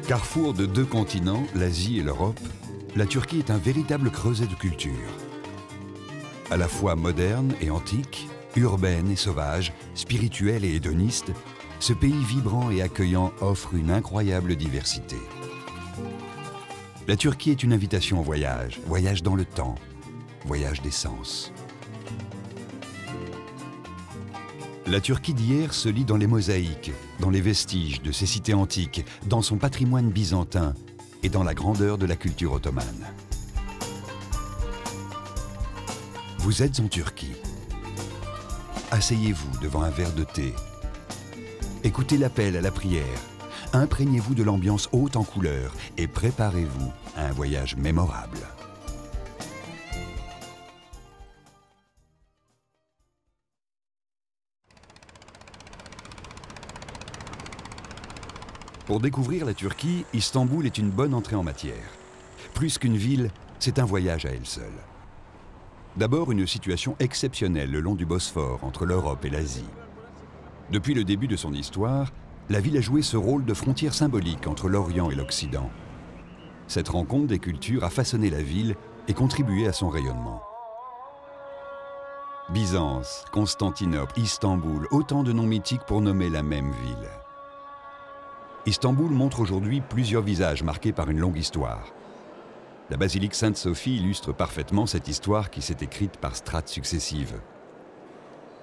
Carrefour de deux continents, l'Asie et l'Europe, la Turquie est un véritable creuset de culture. À la fois moderne et antique, urbaine et sauvage, spirituelle et hédoniste, ce pays vibrant et accueillant offre une incroyable diversité. La Turquie est une invitation au voyage, voyage dans le temps, voyage des sens. La Turquie d'hier se lit dans les mosaïques, dans les vestiges de ses cités antiques, dans son patrimoine byzantin et dans la grandeur de la culture ottomane. Vous êtes en Turquie. Asseyez-vous devant un verre de thé. Écoutez l'appel à la prière. Imprégnez-vous de l'ambiance haute en couleurs et préparez-vous à un voyage mémorable. Pour découvrir la Turquie, Istanbul est une bonne entrée en matière. Plus qu'une ville, c'est un voyage à elle seule. D'abord, une situation exceptionnelle le long du Bosphore, entre l'Europe et l'Asie. Depuis le début de son histoire, la ville a joué ce rôle de frontière symbolique entre l'Orient et l'Occident. Cette rencontre des cultures a façonné la ville et contribué à son rayonnement. Byzance, Constantinople, Istanbul, autant de noms mythiques pour nommer la même ville. Istanbul montre aujourd'hui plusieurs visages marqués par une longue histoire. La basilique Sainte-Sophie illustre parfaitement cette histoire qui s'est écrite par strates successives.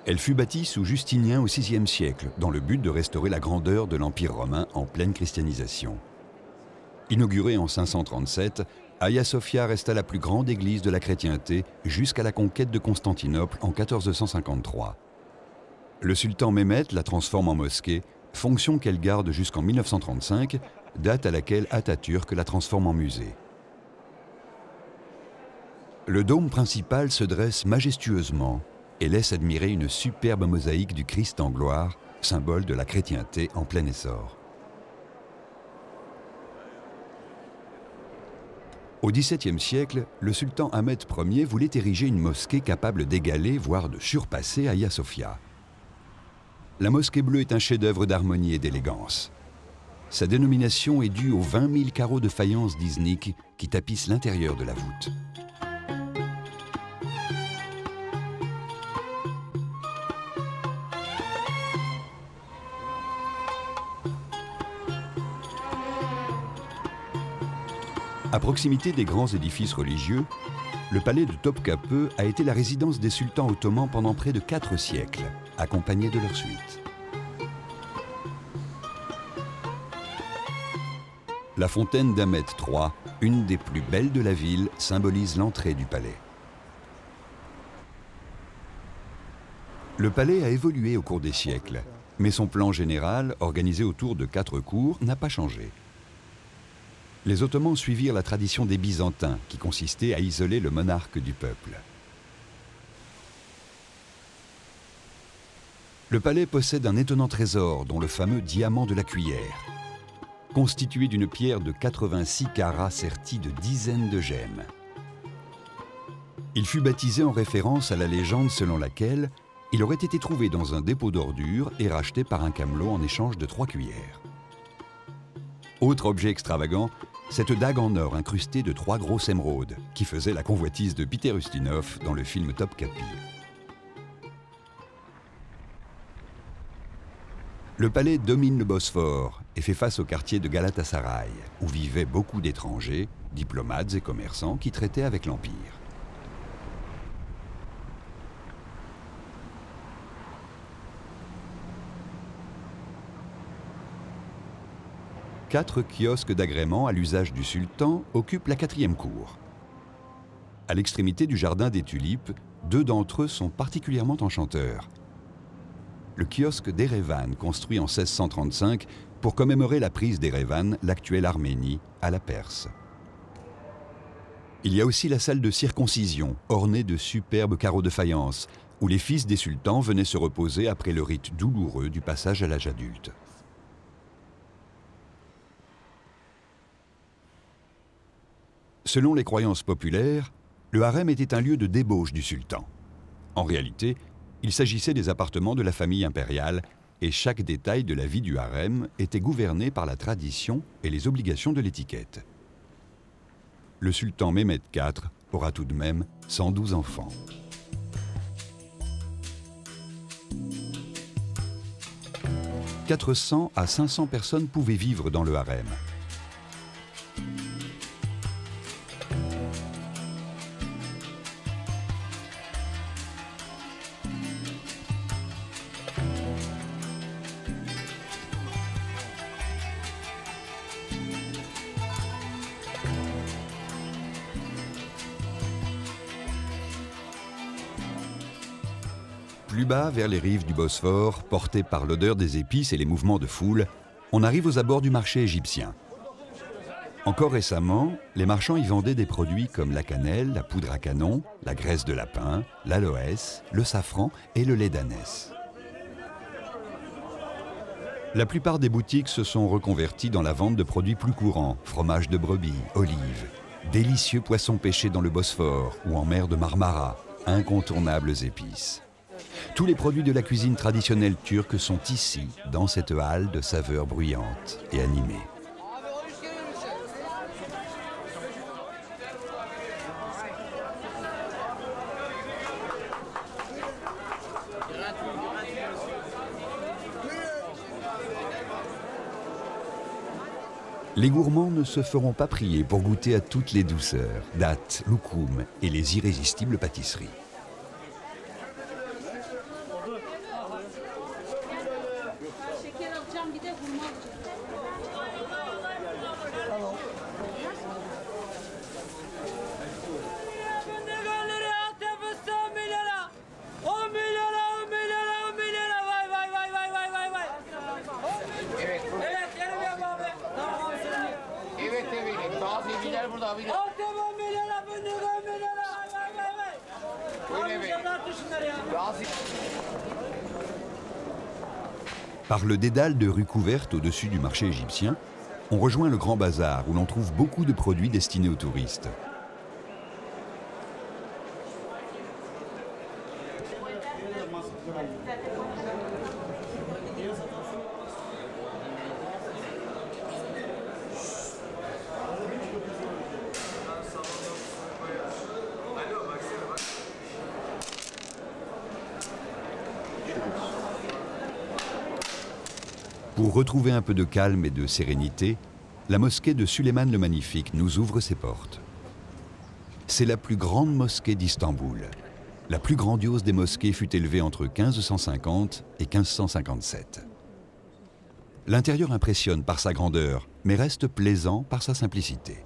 Elle fut bâtie sous Justinien au VIe siècle, dans le but de restaurer la grandeur de l'Empire romain en pleine christianisation. Inaugurée en 537, Hagia Sophia resta la plus grande église de la chrétienté jusqu'à la conquête de Constantinople en 1453. Le sultan Mehmet la transforme en mosquée, fonction qu'elle garde jusqu'en 1935, date à laquelle Atatürk la transforme en musée. Le dôme principal se dresse majestueusement et laisse admirer une superbe mosaïque du Christ en gloire, symbole de la chrétienté en plein essor. Au XVIIe siècle, le sultan Ahmed Ier voulait ériger une mosquée capable d'égaler, voire de surpasser Hagia Sophia. La mosquée bleue est un chef-d'œuvre d'harmonie et d'élégance. Sa dénomination est due aux 20 000 carreaux de faïence d'Iznik qui tapissent l'intérieur de la voûte. À proximité des grands édifices religieux, le palais de Topkapı a été la résidence des sultans ottomans pendant près de 4 siècles, accompagnés de leur suite. La fontaine d'Ahmet III, une des plus belles de la ville, symbolise l'entrée du palais. Le palais a évolué au cours des siècles, mais son plan général, organisé autour de 4 cours, n'a pas changé. Les Ottomans suivirent la tradition des Byzantins, qui consistait à isoler le monarque du peuple. Le palais possède un étonnant trésor, dont le fameux diamant de la cuillère. Constitué d'une pierre de 86 carats sertie de dizaines de gemmes. Il fut baptisé en référence à la légende selon laquelle il aurait été trouvé dans un dépôt d'ordures et racheté par un camelot en échange de 3 cuillères. Autre objet extravagant, cette dague en or incrustée de 3 grosses émeraudes qui faisait la convoitise de Peter Ustinov dans le film Topkapı. Le palais domine le Bosphore et fait face au quartier de Galatasaray, où vivaient beaucoup d'étrangers, diplomates et commerçants qui traitaient avec l'Empire. Quatre kiosques d'agrément à l'usage du sultan occupent la 4e cour. À l'extrémité du jardin des tulipes, 2 d'entre eux sont particulièrement enchanteurs. Le kiosque d'Erevan, construit en 1635 pour commémorer la prise d'Erevan, l'actuelle Arménie, à la Perse. Il y a aussi la salle de circoncision, ornée de superbes carreaux de faïence, où les fils des sultans venaient se reposer après le rite douloureux du passage à l'âge adulte. Selon les croyances populaires, le harem était un lieu de débauche du sultan. En réalité, il s'agissait des appartements de la famille impériale et chaque détail de la vie du harem était gouverné par la tradition et les obligations de l'étiquette. Le sultan Mehmed IV aura tout de même 112 enfants. « 400 à 500 personnes pouvaient vivre dans le harem. Plus bas, vers les rives du Bosphore, portés par l'odeur des épices et les mouvements de foule, on arrive aux abords du marché égyptien. Encore récemment, les marchands y vendaient des produits comme la cannelle, la poudre à canon, la graisse de lapin, l'aloès, le safran et le lait d'ânesse. La plupart des boutiques se sont reconverties dans la vente de produits plus courants, fromage de brebis, olives, délicieux poissons pêchés dans le Bosphore ou en mer de Marmara, incontournables épices. Tous les produits de la cuisine traditionnelle turque sont ici, dans cette halle de saveurs bruyantes et animées. Les gourmands ne se feront pas prier pour goûter à toutes les douceurs, dattes, loukoum et les irrésistibles pâtisseries. Par le dédale de rues couvertes au-dessus du marché égyptien, on rejoint le Grand Bazar où l'on trouve beaucoup de produits destinés aux touristes. Pour retrouver un peu de calme et de sérénité, la mosquée de Suleiman le Magnifique nous ouvre ses portes. C'est la plus grande mosquée d'Istanbul. La plus grandiose des mosquées fut élevée entre 1550 et 1557. L'intérieur impressionne par sa grandeur, mais reste plaisant par sa simplicité.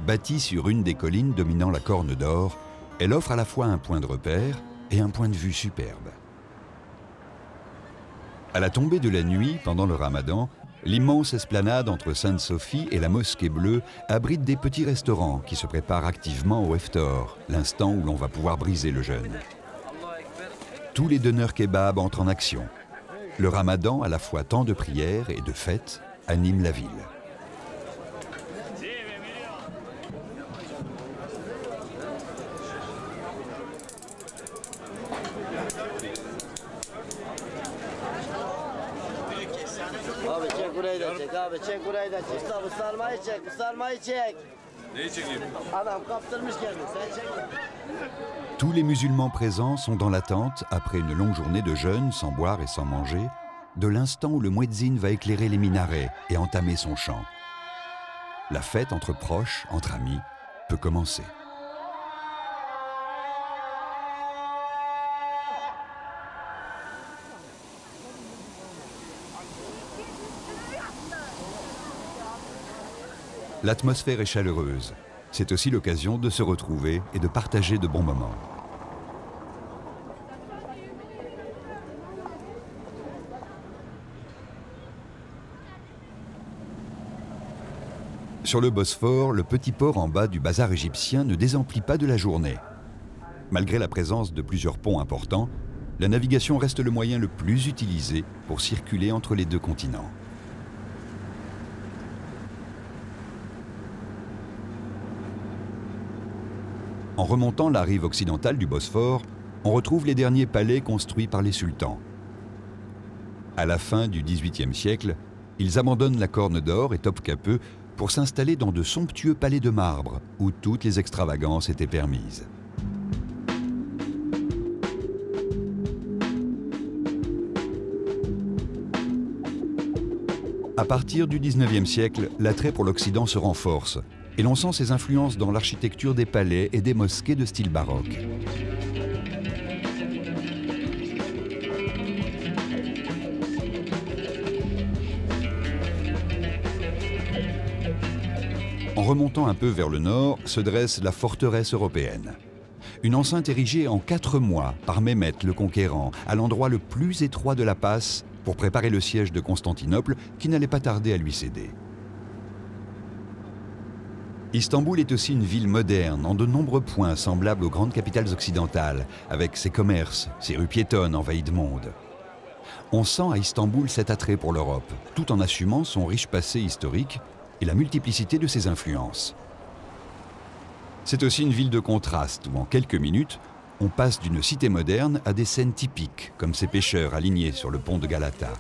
Bâtie sur une des collines dominant la Corne d'Or, elle offre à la fois un point de repère et un point de vue superbe. À la tombée de la nuit, pendant le Ramadan, l'immense esplanade entre Sainte-Sophie et la Mosquée Bleue abrite des petits restaurants qui se préparent activement au Iftar, l'instant où l'on va pouvoir briser le jeûne. Tous les donneurs kebab entrent en action. Le Ramadan, à la fois temps de prière et de fête, anime la ville. Tous les musulmans présents sont dans l'attente, après une longue journée de jeûne, sans boire et sans manger, de l'instant où le muezzin va éclairer les minarets et entamer son chant. La fête entre proches, entre amis, peut commencer. L'atmosphère est chaleureuse. C'est aussi l'occasion de se retrouver et de partager de bons moments. Sur le Bosphore, le petit port en bas du bazar égyptien ne désemplit pas de la journée. Malgré la présence de plusieurs ponts importants, la navigation reste le moyen le plus utilisé pour circuler entre les deux continents. En remontant la rive occidentale du Bosphore, on retrouve les derniers palais construits par les sultans. À la fin du XVIIIe siècle, ils abandonnent la Corne d'Or et Topkapı pour s'installer dans de somptueux palais de marbre où toutes les extravagances étaient permises. À partir du XIXe siècle, l'attrait pour l'Occident se renforce et l'on sent ses influences dans l'architecture des palais et des mosquées de style baroque. En remontant un peu vers le nord, se dresse la forteresse européenne. Une enceinte érigée en 4 mois par Mehmet le Conquérant, à l'endroit le plus étroit de la passe, pour préparer le siège de Constantinople qui n'allait pas tarder à lui céder. Istanbul est aussi une ville moderne, en de nombreux points semblables aux grandes capitales occidentales, avec ses commerces, ses rues piétonnes envahies de monde. On sent à Istanbul cet attrait pour l'Europe, tout en assumant son riche passé historique et la multiplicité de ses influences. C'est aussi une ville de contraste où, en quelques minutes, on passe d'une cité moderne à des scènes typiques, comme ces pêcheurs alignés sur le pont de Galata.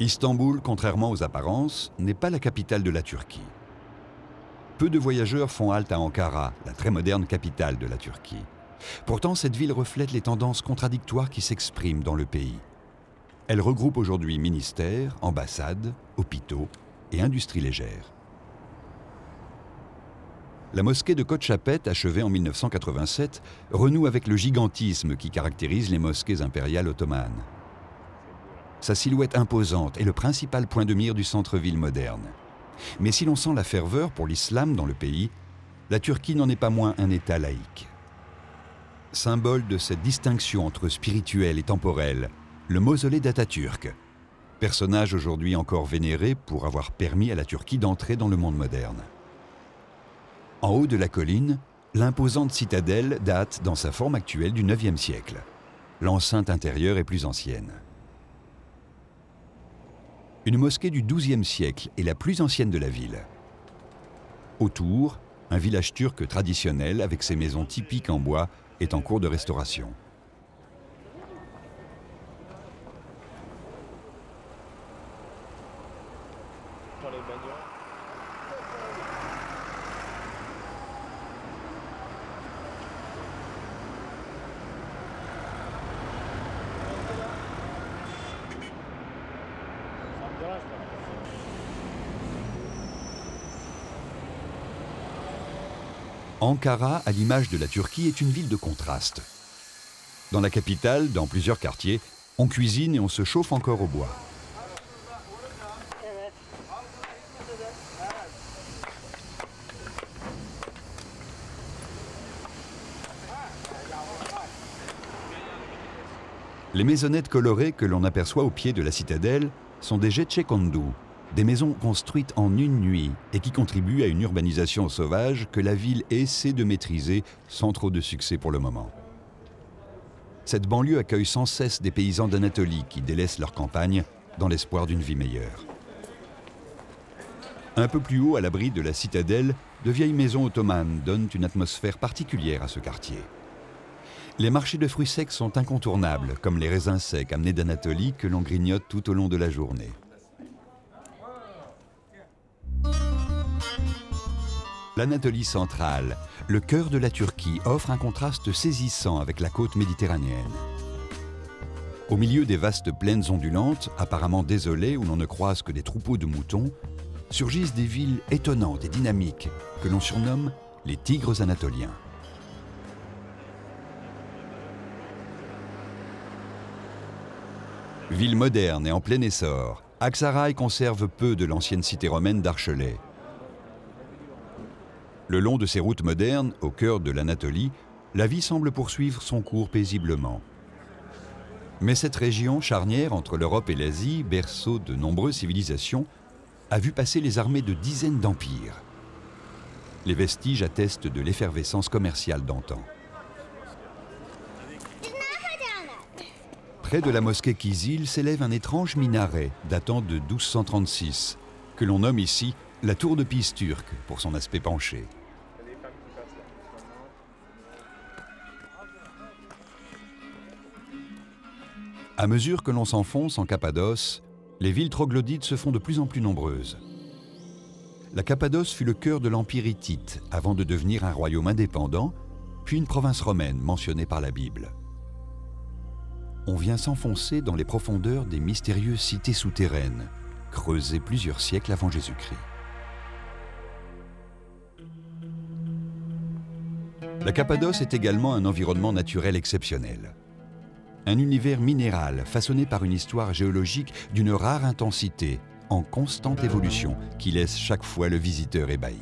Istanbul, contrairement aux apparences, n'est pas la capitale de la Turquie. Peu de voyageurs font halte à Ankara, la très moderne capitale de la Turquie. Pourtant, cette ville reflète les tendances contradictoires qui s'expriment dans le pays. Elle regroupe aujourd'hui ministères, ambassades, hôpitaux et industries légères. La mosquée de Kochapet, achevée en 1987, renoue avec le gigantisme qui caractérise les mosquées impériales ottomanes. Sa silhouette imposante est le principal point de mire du centre-ville moderne. Mais si l'on sent la ferveur pour l'islam dans le pays, la Turquie n'en est pas moins un État laïque. Symbole de cette distinction entre spirituel et temporel, le mausolée d'Atatürk, personnage aujourd'hui encore vénéré pour avoir permis à la Turquie d'entrer dans le monde moderne. En haut de la colline, l'imposante citadelle date dans sa forme actuelle du IXe siècle. L'enceinte intérieure est plus ancienne. Une mosquée du XIIe siècle est la plus ancienne de la ville. Autour, un village turc traditionnel avec ses maisons typiques en bois est en cours de restauration. Ankara, à l'image de la Turquie, est une ville de contraste. Dans la capitale, dans plusieurs quartiers, on cuisine et on se chauffe encore au bois. Les maisonnettes colorées que l'on aperçoit au pied de la citadelle sont des gecekondu, des maisons construites en une nuit et qui contribuent à une urbanisation sauvage que la ville essaie de maîtriser sans trop de succès pour le moment. Cette banlieue accueille sans cesse des paysans d'Anatolie qui délaissent leur campagne dans l'espoir d'une vie meilleure. Un peu plus haut, à l'abri de la citadelle, de vieilles maisons ottomanes donnent une atmosphère particulière à ce quartier. Les marchés de fruits secs sont incontournables, comme les raisins secs amenés d'Anatolie que l'on grignote tout au long de la journée. L'Anatolie centrale, le cœur de la Turquie, offre un contraste saisissant avec la côte méditerranéenne. Au milieu des vastes plaines ondulantes, apparemment désolées où l'on ne croise que des troupeaux de moutons, surgissent des villes étonnantes et dynamiques que l'on surnomme les tigres anatoliens. Ville moderne et en plein essor, Aksaray conserve peu de l'ancienne cité romaine d'Archelais. Le long de ces routes modernes, au cœur de l'Anatolie, la vie semble poursuivre son cours paisiblement. Mais cette région charnière entre l'Europe et l'Asie, berceau de nombreuses civilisations, a vu passer les armées de dizaines d'empires. Les vestiges attestent de l'effervescence commerciale d'antan. Près de la mosquée Kizil s'élève un étrange minaret datant de 1236, que l'on nomme ici la tour de Pise turque pour son aspect penché. À mesure que l'on s'enfonce en Cappadoce, les villes troglodytes se font de plus en plus nombreuses. La Cappadoce fut le cœur de l'Empire hittite avant de devenir un royaume indépendant, puis une province romaine mentionnée par la Bible. On vient s'enfoncer dans les profondeurs des mystérieuses cités souterraines, creusées plusieurs siècles avant Jésus-Christ. La Cappadoce est également un environnement naturel exceptionnel. Un univers minéral façonné par une histoire géologique d'une rare intensité, en constante évolution, qui laisse chaque fois le visiteur ébahi.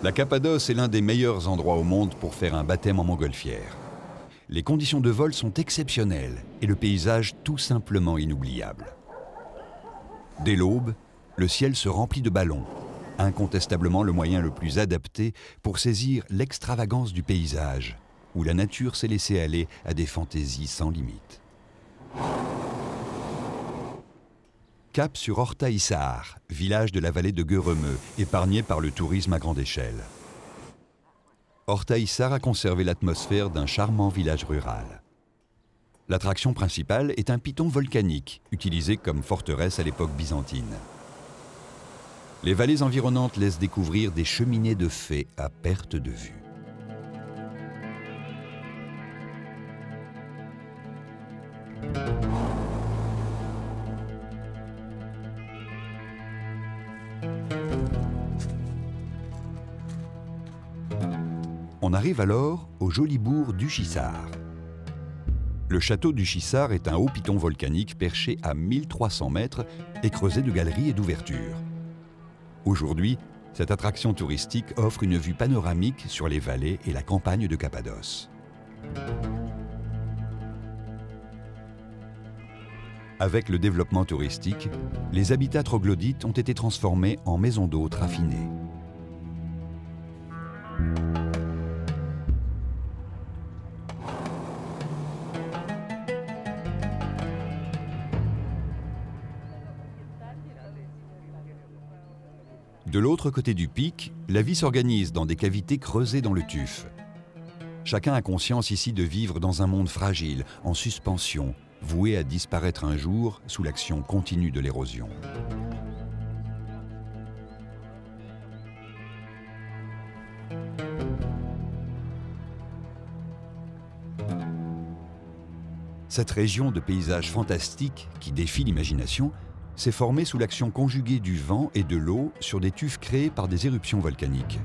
La Cappadoce est l'un des meilleurs endroits au monde pour faire un baptême en montgolfière. Les conditions de vol sont exceptionnelles et le paysage tout simplement inoubliable. Dès l'aube, le ciel se remplit de ballons, incontestablement le moyen le plus adapté pour saisir l'extravagance du paysage, où la nature s'est laissée aller à des fantaisies sans limite. Cap sur Ortaïsar, village de la vallée de Gueremeux, épargné par le tourisme à grande échelle. Ortaïsar a conservé l'atmosphère d'un charmant village rural. L'attraction principale est un piton volcanique, utilisé comme forteresse à l'époque byzantine. Les vallées environnantes laissent découvrir des cheminées de fées à perte de vue. On arrive alors au joli bourg d'Uchissar. Le château d'Uchissar est un haut piton volcanique perché à 1300 mètres et creusé de galeries et d'ouvertures. Aujourd'hui, cette attraction touristique offre une vue panoramique sur les vallées et la campagne de Cappadoce. Avec le développement touristique, les habitats troglodytes ont été transformés en maisons d'hôtes raffinées. De l'autre côté du pic, la vie s'organise dans des cavités creusées dans le tuf. Chacun a conscience ici de vivre dans un monde fragile, en suspension, voué à disparaître un jour sous l'action continue de l'érosion. Cette région de paysages fantastiques qui défie l'imagination s'est formée sous l'action conjuguée du vent et de l'eau sur des tufs créés par des éruptions volcaniques.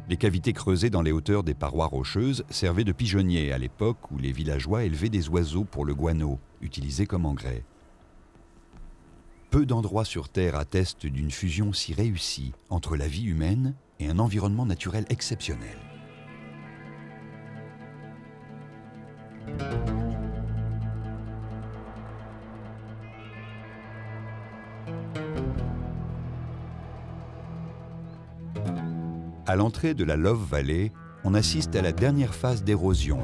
Les cavités creusées dans les hauteurs des parois rocheuses servaient de pigeonniers à l'époque où les villageois élevaient des oiseaux pour le guano, utilisé comme engrais. Peu d'endroits sur Terre attestent d'une fusion si réussie entre la vie humaine et un environnement naturel exceptionnel. À l'entrée de la Love Valley, on assiste à la dernière phase d'érosion.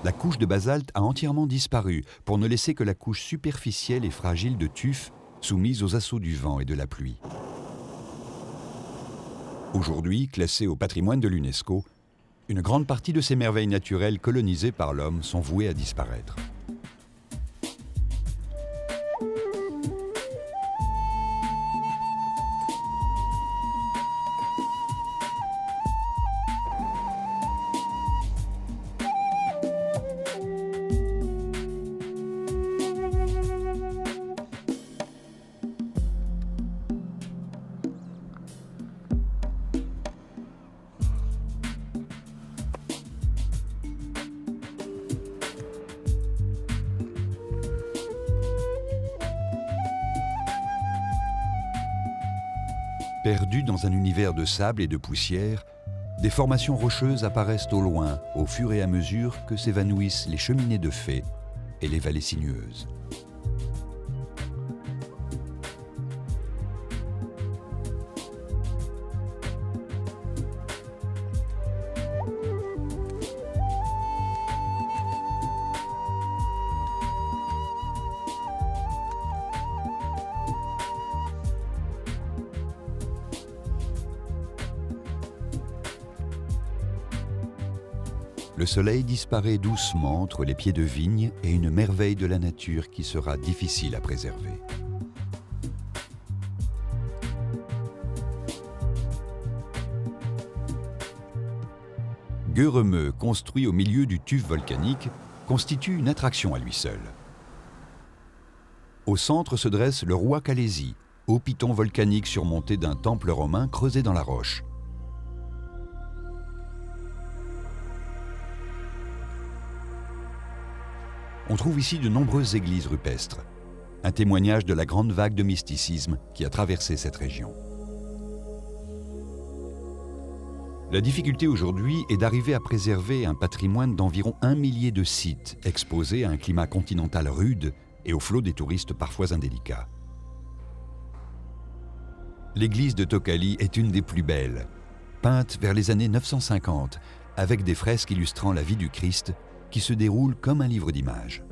La couche de basalte a entièrement disparu pour ne laisser que la couche superficielle et fragile de tuf soumise aux assauts du vent et de la pluie. Aujourd'hui, classée au patrimoine de l'UNESCO, une grande partie de ces merveilles naturelles colonisées par l'homme sont vouées à disparaître. Perdues dans un univers de sable et de poussière, des formations rocheuses apparaissent au loin au fur et à mesure que s'évanouissent les cheminées de fées et les vallées sinueuses. Le soleil disparaît doucement entre les pieds de vigne et une merveille de la nature qui sera difficile à préserver. Göremö, construit au milieu du tuf volcanique, constitue une attraction à lui seul. Au centre se dresse le roi Kalesi, haut piton volcanique surmonté d'un temple romain creusé dans la roche. On trouve ici de nombreuses églises rupestres, un témoignage de la grande vague de mysticisme qui a traversé cette région. La difficulté aujourd'hui est d'arriver à préserver un patrimoine d'environ 1 millier de sites exposés à un climat continental rude et au flot des touristes parfois indélicats. L'église de Tokali est une des plus belles, peinte vers les années 950, avec des fresques illustrant la vie du Christ qui se déroule comme un livre d'images.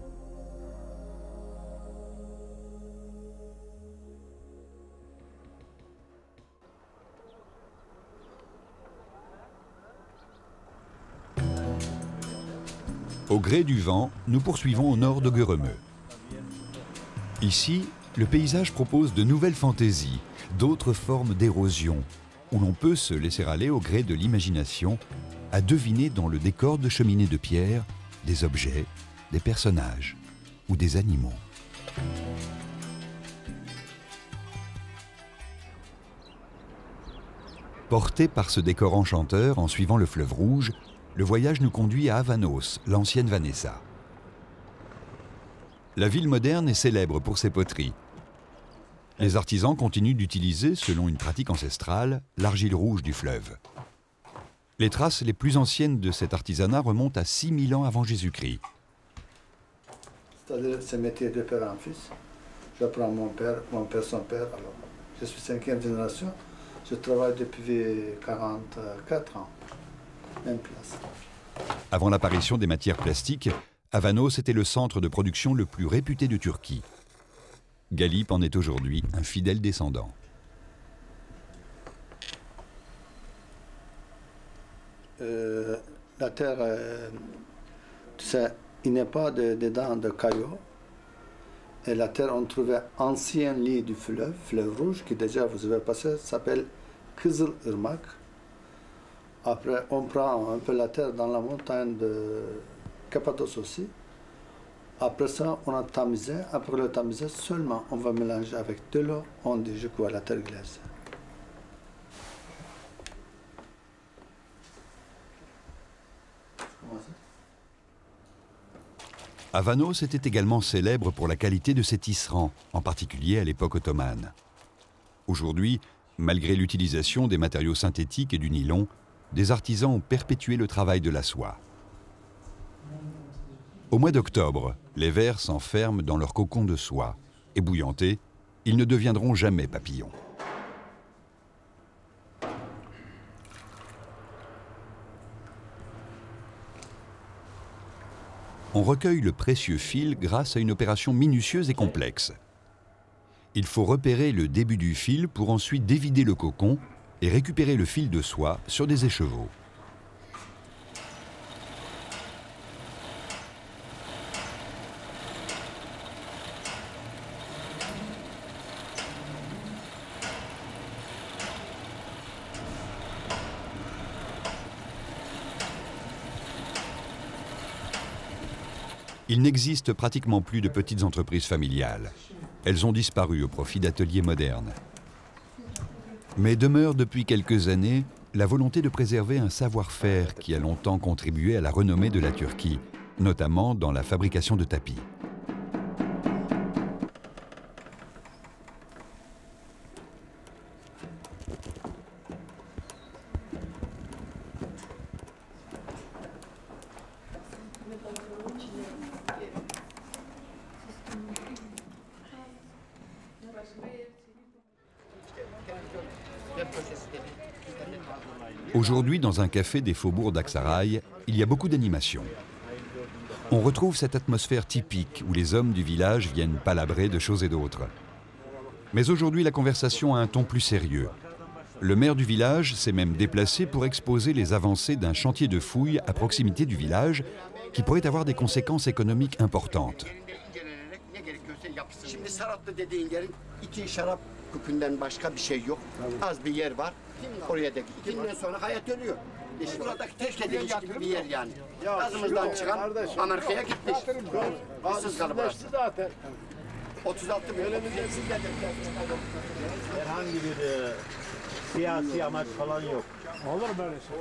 Au gré du vent, nous poursuivons au nord de Göremö. Ici, le paysage propose de nouvelles fantaisies, d'autres formes d'érosion, où l'on peut se laisser aller au gré de l'imagination, à deviner dans le décor de cheminées de pierre des objets, des personnages ou des animaux. Porté par ce décor enchanteur en suivant le fleuve Rouge, le voyage nous conduit à Avanos, l'ancienne Vanessa. La ville moderne est célèbre pour ses poteries. Les artisans continuent d'utiliser, selon une pratique ancestrale, l'argile rouge du fleuve. Les traces les plus anciennes de cet artisanat remontent à 6000 ans avant Jésus-Christ. C'est-à-dire ce métier de père en fils. J'apprends mon père son père. Alors, je suis 5e génération. Je travaille depuis 44 ans. Même place. Avant l'apparition des matières plastiques, Avanos était le centre de production le plus réputé de Turquie. Galip en est aujourd'hui un fidèle descendant. La terre, tu sais, il n'y a pas dedans de cailloux. Et la terre, on trouvait ancien lit du fleuve Rouge, qui déjà vous avez passé, s'appelle Kızılırmak. Après, on prend un peu la terre dans la montagne de Cappadoce aussi. Après ça, on a tamisé. Après le tamisé, seulement on va mélanger avec de l'eau. On dit, je crois, la terre glaise. Avanos était également célèbre pour la qualité de ses tisserands, en particulier à l'époque ottomane. Aujourd'hui, malgré l'utilisation des matériaux synthétiques et du nylon, des artisans ont perpétué le travail de la soie. Au mois d'octobre, les vers s'enferment dans leur cocon de soie. Ébouillantés, ils ne deviendront jamais papillons. On recueille le précieux fil grâce à une opération minutieuse et complexe. Il faut repérer le début du fil pour ensuite dévider le cocon et récupérer le fil de soie sur des écheveaux. Il n'existe pratiquement plus de petites entreprises familiales. Elles ont disparu au profit d'ateliers modernes. Mais demeure depuis quelques années la volonté de préserver un savoir-faire qui a longtemps contribué à la renommée de la Turquie, notamment dans la fabrication de tapis. Aujourd'hui, dans un café des faubourgs d'Aksaray, il y a beaucoup d'animations. On retrouve cette atmosphère typique où les hommes du village viennent palabrer de choses et d'autres. Mais aujourd'hui, la conversation a un ton plus sérieux. Le maire du village s'est même déplacé pour exposer les avancées d'un chantier de fouilles à proximité du village qui pourrait avoir des conséquences économiques importantes. Siyasi amaç falan yok. Olur böyle şey.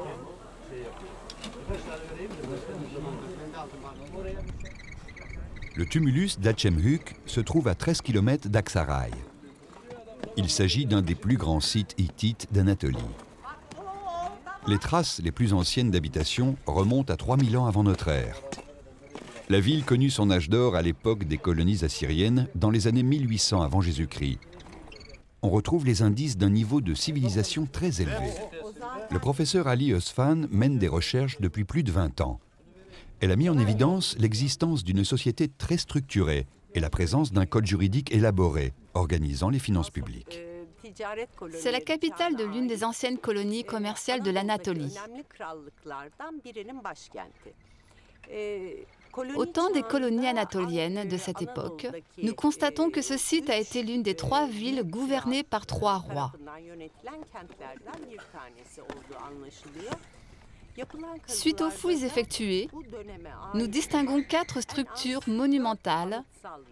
Le tumulus d'Achemhuk se trouve à 13 km d'Aksaray. Il s'agit d'un des plus grands sites hittites d'Anatolie. Les traces les plus anciennes d'habitation remontent à 3000 ans avant notre ère. La ville connut son âge d'or à l'époque des colonies assyriennes dans les années 1800 avant Jésus-Christ. On retrouve les indices d'un niveau de civilisation très élevé. Le professeur Ali Osfan mène des recherches depuis plus de 20 ans. Elle a mis en évidence l'existence d'une société très structurée et la présence d'un code juridique élaboré, organisant les finances publiques. C'est la capitale de l'une des anciennes colonies commerciales de l'Anatolie. Au temps des colonies anatoliennes de cette époque, nous constatons que ce site a été l'une des 3 villes gouvernées par 3 rois. Suite aux fouilles effectuées, nous distinguons 4 structures monumentales.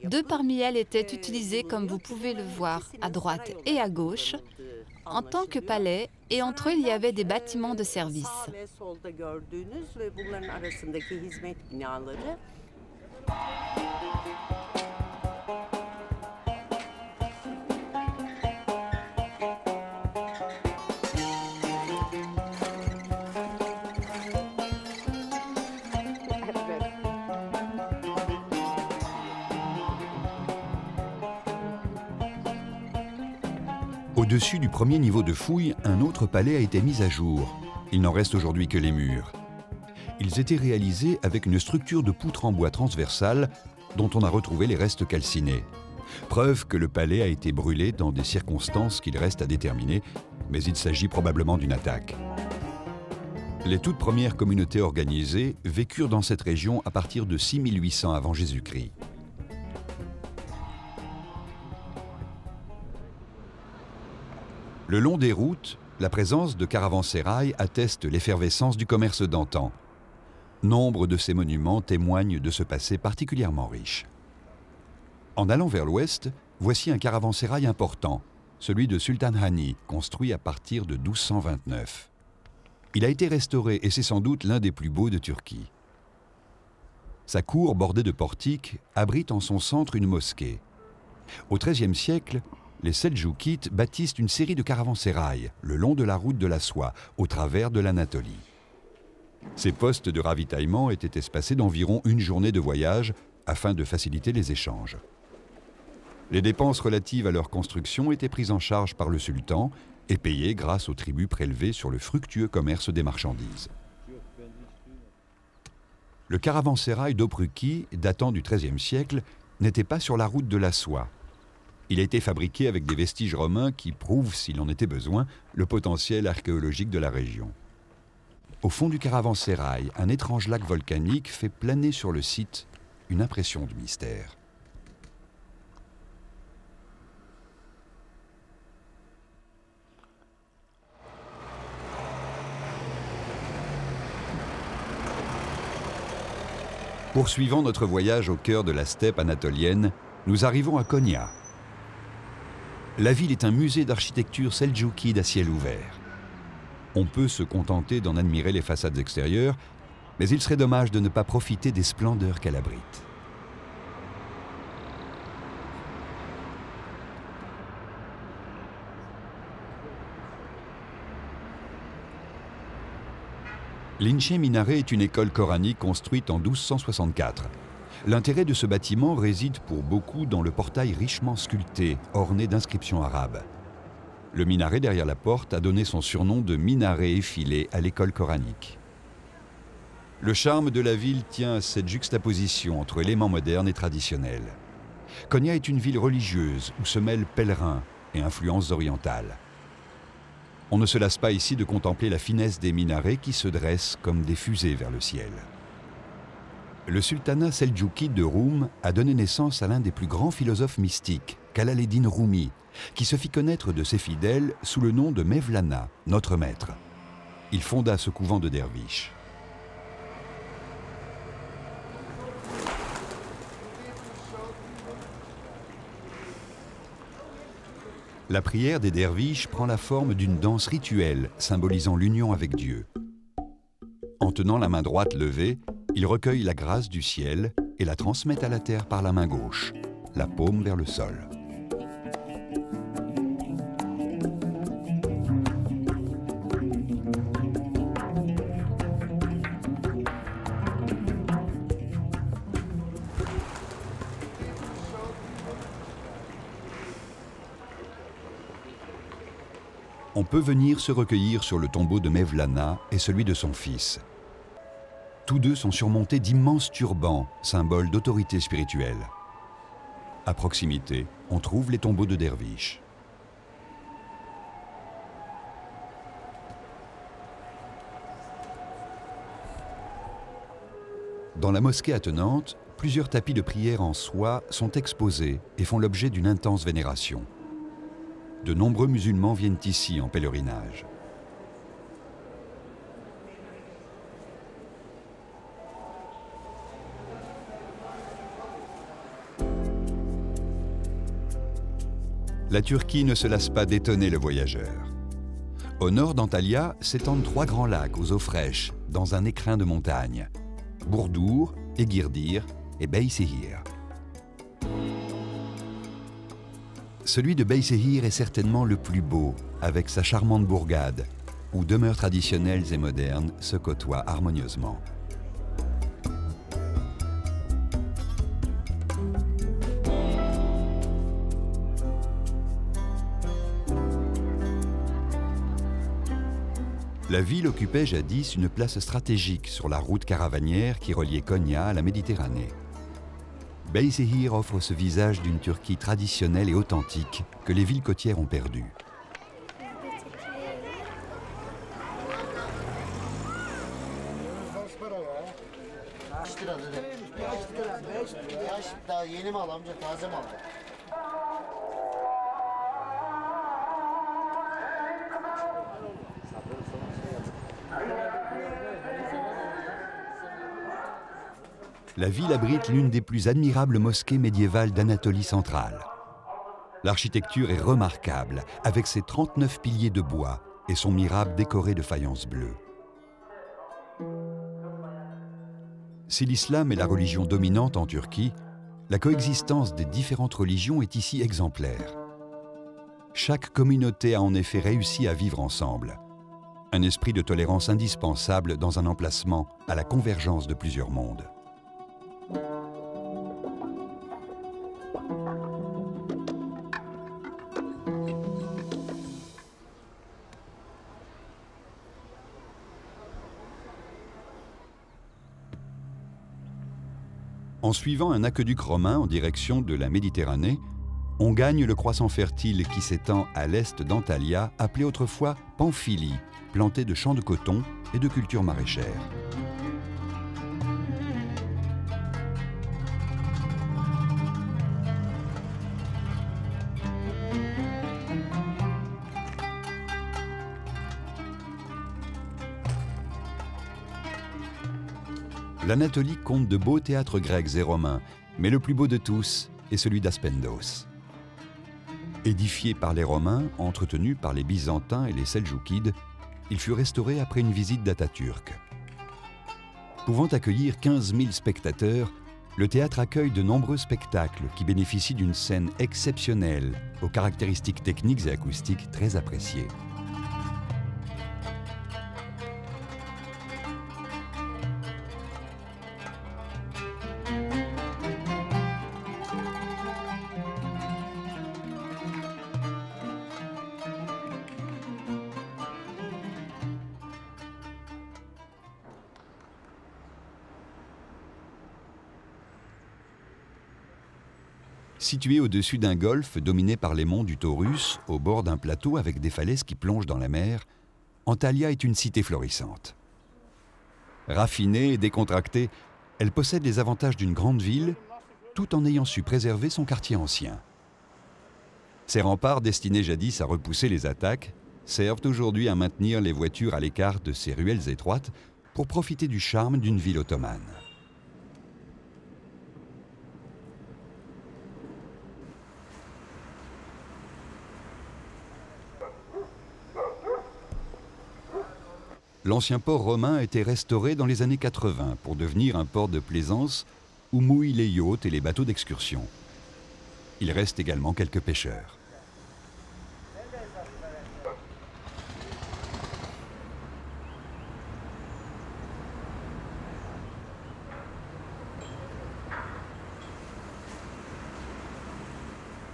2 parmi elles étaient utilisées, comme vous pouvez le voir, à droite et à gauche, en tant que palais, et entre eux, il y avait des bâtiments de service. Au-dessus du premier niveau de fouille, un autre palais a été mis à jour. Il n'en reste aujourd'hui que les murs. Ils étaient réalisés avec une structure de poutres en bois transversale dont on a retrouvé les restes calcinés. Preuve que le palais a été brûlé dans des circonstances qu'il reste à déterminer, mais il s'agit probablement d'une attaque. Les toutes premières communautés organisées vécurent dans cette région à partir de 6800 avant Jésus-Christ. Le long des routes, la présence de caravansérails atteste l'effervescence du commerce d'antan. Nombre de ces monuments témoignent de ce passé particulièrement riche. En allant vers l'ouest, voici un caravansérail important, celui de Sultan Hani, construit à partir de 1229. Il a été restauré et c'est sans doute l'un des plus beaux de Turquie. Sa cour bordée de portiques abrite en son centre une mosquée. Au XIIIe siècle, les Seldjoukites bâtissent une série de caravansérails le long de la route de la soie, au travers de l'Anatolie. Ces postes de ravitaillement étaient espacés d'environ une journée de voyage afin de faciliter les échanges. Les dépenses relatives à leur construction étaient prises en charge par le sultan et payées grâce aux tributs prélevés sur le fructueux commerce des marchandises. Le caravansérail d'Opruki, datant du XIIIe siècle, n'était pas sur la route de la soie. Il a été fabriqué avec des vestiges romains qui prouvent, s'il en était besoin, le potentiel archéologique de la région. Au fond du caravansérail, un étrange lac volcanique fait planer sur le site une impression de mystère. Poursuivant notre voyage au cœur de la steppe anatolienne, nous arrivons à Konya. La ville est un musée d'architecture seldjoukide à ciel ouvert. On peut se contenter d'en admirer les façades extérieures, mais il serait dommage de ne pas profiter des splendeurs qu'elle abrite. L'Inche Minaret est une école coranique construite en 1264. L'intérêt de ce bâtiment réside pour beaucoup dans le portail richement sculpté, orné d'inscriptions arabes. Le minaret derrière la porte a donné son surnom de minaret effilé à l'école coranique. Le charme de la ville tient à cette juxtaposition entre éléments modernes et traditionnels. Konya est une ville religieuse où se mêlent pèlerins et influences orientales. On ne se lasse pas ici de contempler la finesse des minarets qui se dressent comme des fusées vers le ciel. Le sultanat seldjoukide de Roum a donné naissance à l'un des plus grands philosophes mystiques, Jalaluddin Rumi, qui se fit connaître de ses fidèles sous le nom de Mevlana, notre maître. Il fonda ce couvent de derviches. La prière des derviches prend la forme d'une danse rituelle symbolisant l'union avec Dieu. En tenant la main droite levée, ils recueillent la grâce du ciel et la transmettent à la terre par la main gauche, la paume vers le sol. On peut venir se recueillir sur le tombeau de Mevlana et celui de son fils. Tous deux sont surmontés d'immenses turbans, symboles d'autorité spirituelle. À proximité, on trouve les tombeaux de derviches. Dans la mosquée attenante, plusieurs tapis de prière en soie sont exposés et font l'objet d'une intense vénération. De nombreux musulmans viennent ici en pèlerinage. La Turquie ne se lasse pas d'étonner le voyageur. Au nord d'Antalya s'étendent 3 grands lacs aux eaux fraîches, dans un écrin de montagne. Burdur, Egirdir et Beysehir. Celui de Beysehir est certainement le plus beau, avec sa charmante bourgade, où demeures traditionnelles et modernes se côtoient harmonieusement. La ville occupait jadis une place stratégique sur la route caravanière qui reliait Konya à la Méditerranée. Beysehir offre ce visage d'une Turquie traditionnelle et authentique que les villes côtières ont perdu. La ville abrite l'une des plus admirables mosquées médiévales d'Anatolie centrale. L'architecture est remarquable, avec ses 39 piliers de bois et son mihrab décoré de faïence bleue. Si l'islam est la religion dominante en Turquie, la coexistence des différentes religions est ici exemplaire. Chaque communauté a en effet réussi à vivre ensemble. Un esprit de tolérance indispensable dans un emplacement à la convergence de plusieurs mondes. En suivant un aqueduc romain en direction de la Méditerranée, on gagne le croissant fertile qui s'étend à l'est d'Antalya, appelé autrefois Pamphylie, planté de champs de coton et de cultures maraîchères. L'Anatolie compte de beaux théâtres grecs et romains, mais le plus beau de tous est celui d'Aspendos. Édifié par les Romains, entretenu par les Byzantins et les Seldjoukides, il fut restauré après une visite d'Atatürk. Pouvant accueillir 15 000 spectateurs, le théâtre accueille de nombreux spectacles qui bénéficient d'une scène exceptionnelle, aux caractéristiques techniques et acoustiques très appréciées. Située au-dessus d'un golfe dominé par les monts du Taurus, au bord d'un plateau avec des falaises qui plongent dans la mer, Antalya est une cité florissante. Raffinée et décontractée, elle possède les avantages d'une grande ville, tout en ayant su préserver son quartier ancien. Ces remparts destinés jadis à repousser les attaques servent aujourd'hui à maintenir les voitures à l'écart de ces ruelles étroites pour profiter du charme d'une ville ottomane. L'ancien port romain a été restauré dans les années 80 pour devenir un port de plaisance où mouillent les yachts et les bateaux d'excursion. Il reste également quelques pêcheurs.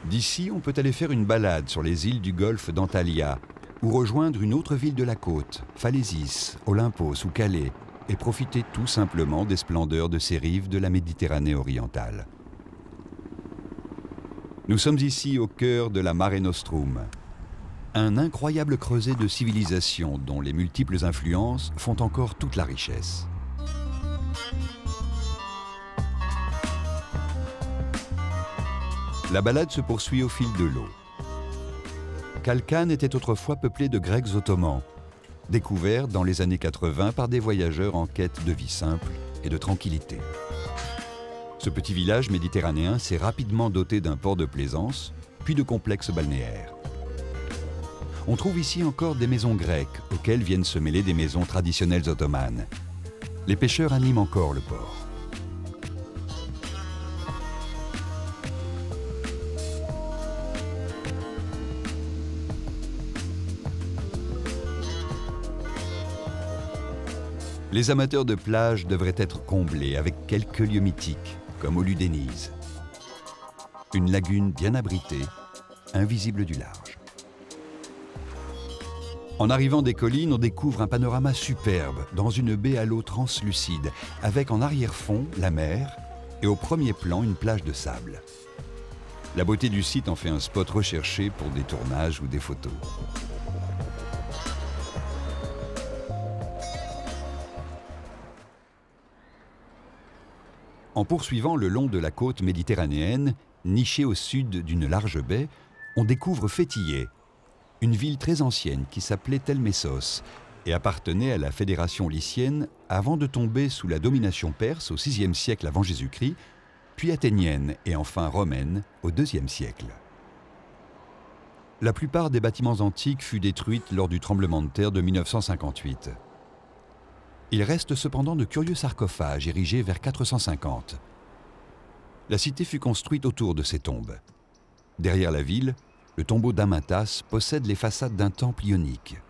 D'ici, on peut aller faire une balade sur les îles du golfe d'Antalya ou rejoindre une autre ville de la côte, Phalésis, Olympos ou Calais, et profiter tout simplement des splendeurs de ces rives de la Méditerranée orientale. Nous sommes ici au cœur de la Mare Nostrum, un incroyable creuset de civilisation dont les multiples influences font encore toute la richesse. La balade se poursuit au fil de l'eau. Kalkan était autrefois peuplé de Grecs ottomans, découvert dans les années 80 par des voyageurs en quête de vie simple et de tranquillité. Ce petit village méditerranéen s'est rapidement doté d'un port de plaisance, puis de complexes balnéaires. On trouve ici encore des maisons grecques, auxquelles viennent se mêler des maisons traditionnelles ottomanes. Les pêcheurs animent encore le port. Les amateurs de plage devraient être comblés avec quelques lieux mythiques, comme Oludeniz. Une lagune bien abritée, invisible du large. En arrivant des collines, on découvre un panorama superbe dans une baie à l'eau translucide, avec en arrière-fond la mer et au premier plan une plage de sable. La beauté du site en fait un spot recherché pour des tournages ou des photos. En poursuivant le long de la côte méditerranéenne, nichée au sud d'une large baie, on découvre Fethiye, une ville très ancienne qui s'appelait Tel Messos et appartenait à la fédération lycienne avant de tomber sous la domination perse au VIe siècle avant Jésus-Christ, puis athénienne et enfin romaine au IIe siècle. La plupart des bâtiments antiques furent détruits lors du tremblement de terre de 1958. Il reste cependant de curieux sarcophages érigés vers 450. La cité fut construite autour de ces tombes. Derrière la ville, le tombeau d'Amatas possède les façades d'un temple ionique.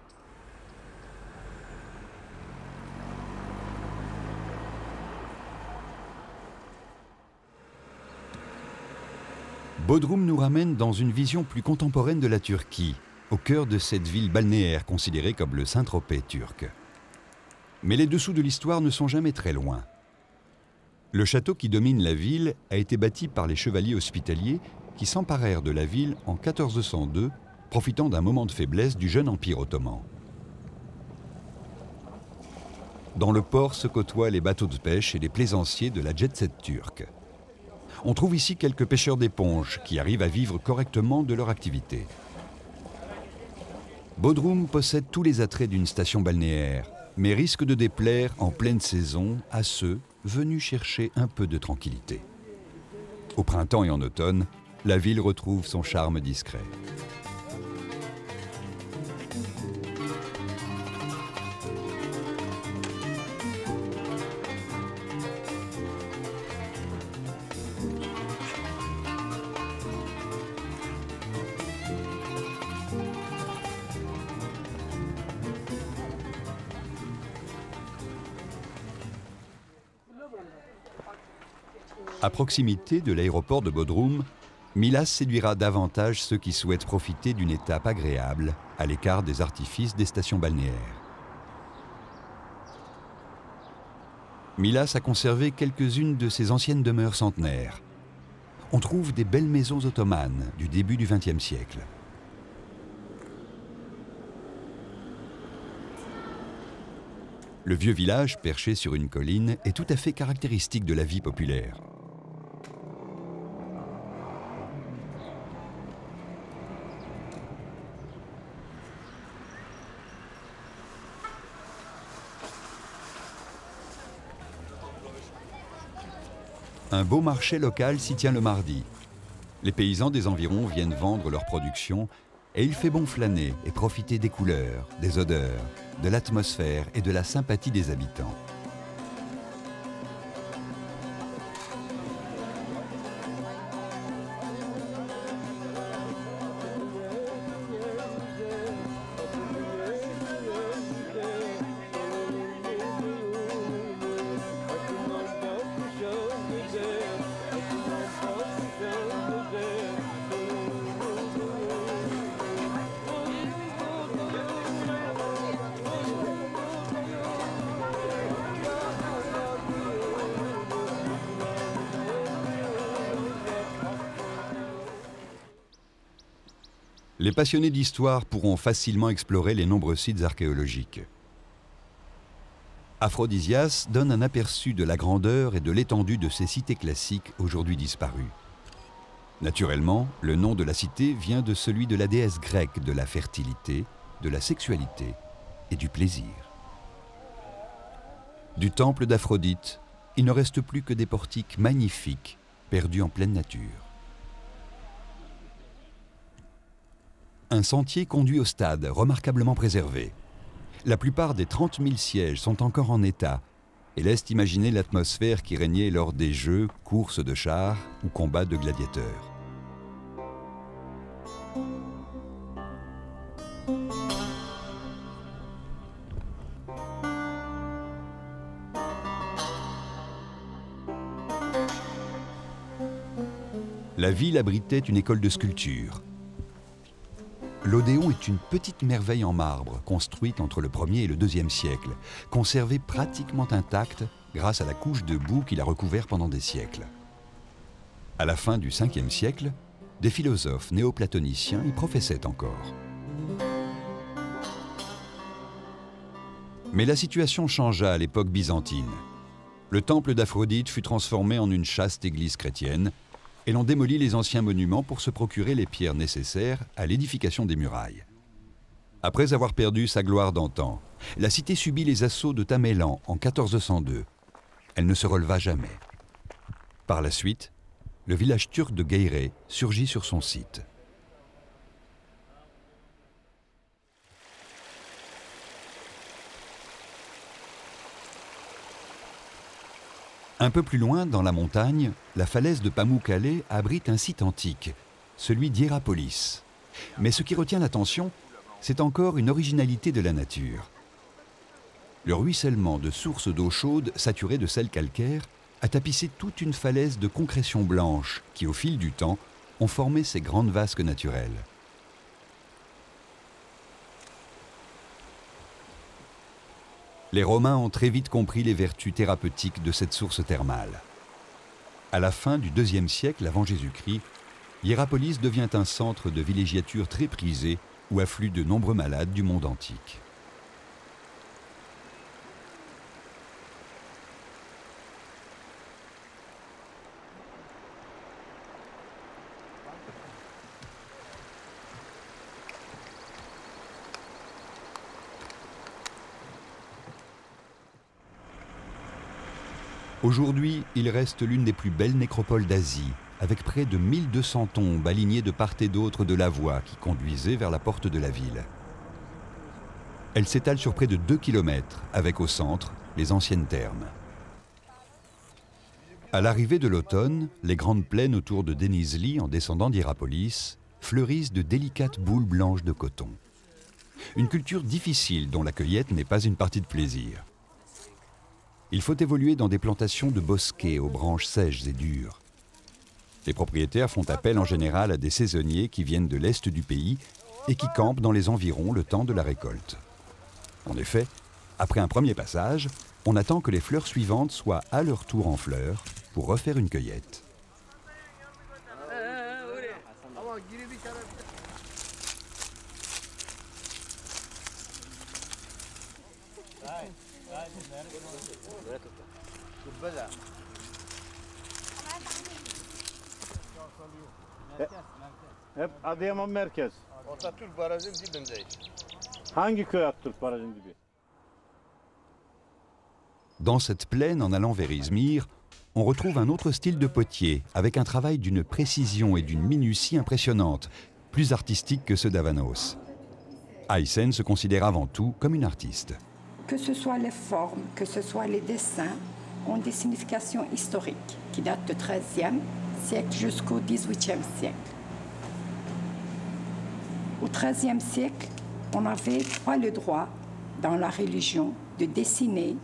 Bodrum nous ramène dans une vision plus contemporaine de la Turquie, au cœur de cette ville balnéaire considérée comme le Saint-Tropez turc. Mais les dessous de l'histoire ne sont jamais très loin. Le château qui domine la ville a été bâti par les chevaliers hospitaliers qui s'emparèrent de la ville en 1402, profitant d'un moment de faiblesse du jeune empire ottoman. Dans le port se côtoient les bateaux de pêche et les plaisanciers de la jet-set turque. On trouve ici quelques pêcheurs d'éponges qui arrivent à vivre correctement de leur activité. Bodrum possède tous les attraits d'une station balnéaire, mais risque de déplaire en pleine saison à ceux venus chercher un peu de tranquillité. Au printemps et en automne, la ville retrouve son charme discret. À proximité de l'aéroport de Bodrum, Milas séduira davantage ceux qui souhaitent profiter d'une étape agréable à l'écart des artifices des stations balnéaires. Milas a conservé quelques-unes de ses anciennes demeures centenaires. on trouve des belles maisons ottomanes du début du XXe siècle. Le vieux village, perché sur une colline, est tout à fait caractéristique de la vie populaire. Un beau marché local s'y tient le mardi. Les paysans des environs viennent vendre leur production et il fait bon flâner et profiter des couleurs, des odeurs, de l'atmosphère et de la sympathie des habitants. Les passionnés d'histoire pourront facilement explorer les nombreux sites archéologiques. Aphrodisias donne un aperçu de la grandeur et de l'étendue de ces cités classiques aujourd'hui disparues. Naturellement, le nom de la cité vient de celui de la déesse grecque de la fertilité, de la sexualité et du plaisir. Du temple d'Aphrodite, il ne reste plus que des portiques magnifiques, perdus en pleine nature. Un sentier conduit au stade, remarquablement préservé. La plupart des 30 000 sièges sont encore en état et laissent imaginer l'atmosphère qui régnait lors des jeux, courses de chars ou combats de gladiateurs. La ville abritait une école de sculpture. L'Odéon est une petite merveille en marbre, construite entre le 1er et le 2e siècle, conservée pratiquement intacte grâce à la couche de boue qui l'a recouvert pendant des siècles. À la fin du 5e siècle, des philosophes néoplatoniciens y professaient encore. Mais la situation changea à l'époque byzantine. Le temple d'Aphrodite fut transformé en une chaste église chrétienne, et l'on démolit les anciens monuments pour se procurer les pierres nécessaires à l'édification des murailles. Après avoir perdu sa gloire d'antan, la cité subit les assauts de Tamerlan en 1402. Elle ne se releva jamais. Par la suite, le village turc de Geyre surgit sur son site. Un peu plus loin, dans la montagne, la falaise de Pamukkale abrite un site antique, celui d'Hierapolis. Mais ce qui retient l'attention, c'est encore une originalité de la nature. Le ruissellement de sources d'eau chaude saturées de sel calcaire a tapissé toute une falaise de concrétions blanches qui, au fil du temps, ont formé ces grandes vasques naturelles. Les Romains ont très vite compris les vertus thérapeutiques de cette source thermale. À la fin du IIe siècle avant Jésus-Christ, Hierapolis devient un centre de villégiature très prisé où affluent de nombreux malades du monde antique. Aujourd'hui, il reste l'une des plus belles nécropoles d'Asie, avec près de 1200 tombes alignées de part et d'autre de la voie qui conduisait vers la porte de la ville. Elle s'étale sur près de 2 km, avec au centre les anciennes thermes. À l'arrivée de l'automne, les grandes plaines autour de Denizli, en descendant d'Hierapolis, fleurissent de délicates boules blanches de coton. Une culture difficile dont la cueillette n'est pas une partie de plaisir. Il faut évoluer dans des plantations de bosquets aux branches sèches et dures. Les propriétaires font appel en général à des saisonniers qui viennent de l'est du pays et qui campent dans les environs le temps de la récolte. En effet, après un premier passage, on attend que les fleurs suivantes soient à leur tour en fleurs pour refaire une cueillette. Hep Adıyaman merkez. Atatürk Barajı'nın dibindeyiz. Hangi köy Atatürk Barajı'nın dibi? Dans cette plaine, en allant vers Izmir, on retrouve un autre style de potier, avec un travail d'une précision et d'une minutie impressionnantes, plus artistique que ceux d'Avanos. Aysen se considère avant tout comme une artiste. Que ce soit les formes, que ce soit les dessins, ont des significations historiques qui datent du XIIIe siècle jusqu'au XVIIIe siècle. Au XIIIe siècle, on n'avait pas le droit, dans la religion, de dessiner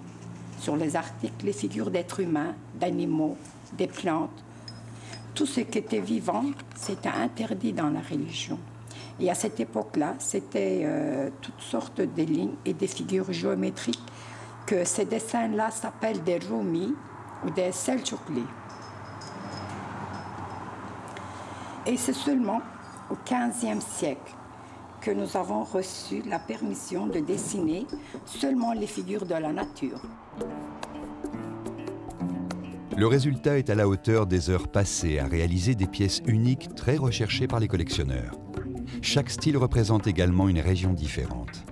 sur les articles les figures d'êtres humains, d'animaux, des plantes. Tout ce qui était vivant, c'était interdit dans la religion. Et à cette époque-là, c'était toutes sortes de lignes et des figures géométriques que ces dessins-là s'appellent des Rumi ou des Selçukli. Et c'est seulement au XVe siècle que nous avons reçu la permission de dessiner seulement les figures de la nature. Le résultat est à la hauteur des heures passées à réaliser des pièces uniques très recherchées par les collectionneurs. Chaque style représente également une région différente.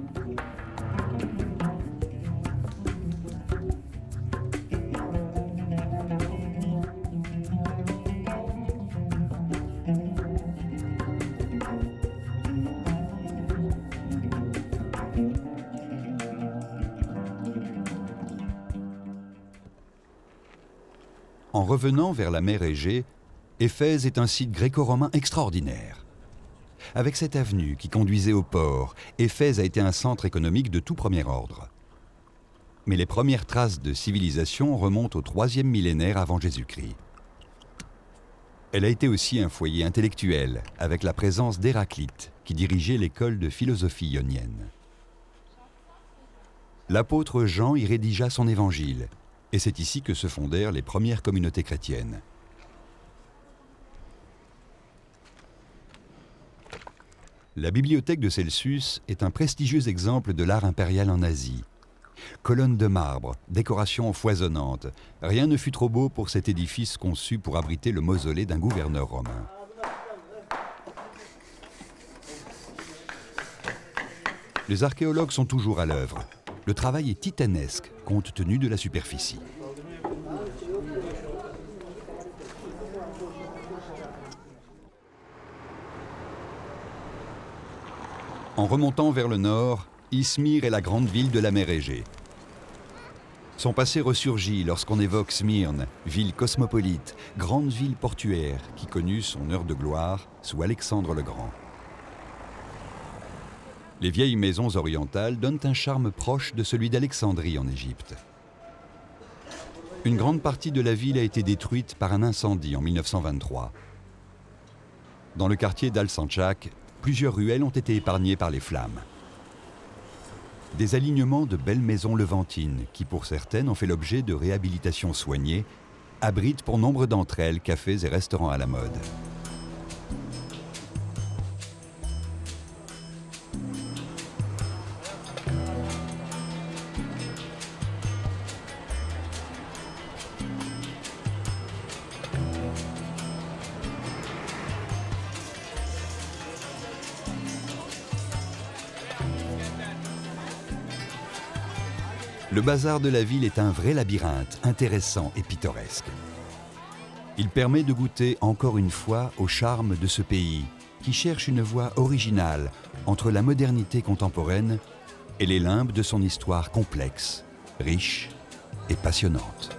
En revenant vers la mer Égée, Éphèse est un site gréco-romain extraordinaire. Avec cette avenue qui conduisait au port, Éphèse a été un centre économique de tout premier ordre. Mais les premières traces de civilisation remontent au 3e millénaire avant Jésus-Christ. Elle a été aussi un foyer intellectuel, avec la présence d'Héraclite, qui dirigeait l'école de philosophie ionienne. L'apôtre Jean y rédigea son évangile, et c'est ici que se fondèrent les premières communautés chrétiennes. La bibliothèque de Celsus est un prestigieux exemple de l'art impérial en Asie. Colonnes de marbre, décorations foisonnantes, rien ne fut trop beau pour cet édifice conçu pour abriter le mausolée d'un gouverneur romain. Les archéologues sont toujours à l'œuvre. Le travail est titanesque, compte tenu de la superficie. En remontant vers le nord, Izmir est la grande ville de la mer Égée. Son passé ressurgit lorsqu'on évoque Smyrne, ville cosmopolite, grande ville portuaire qui connut son heure de gloire sous Alexandre le Grand. Les vieilles maisons orientales donnent un charme proche de celui d'Alexandrie en Égypte. Une grande partie de la ville a été détruite par un incendie en 1923. Dans le quartier d'Al-Sanchak, plusieurs ruelles ont été épargnées par les flammes. Des alignements de belles maisons levantines, qui pour certaines ont fait l'objet de réhabilitations soignées, abritent pour nombre d'entre elles cafés et restaurants à la mode. Le bazar de la ville est un vrai labyrinthe, intéressant et pittoresque. Il permet de goûter encore une fois au charme de ce pays, qui cherche une voie originale entre la modernité contemporaine et les limbes de son histoire complexe, riche et passionnante.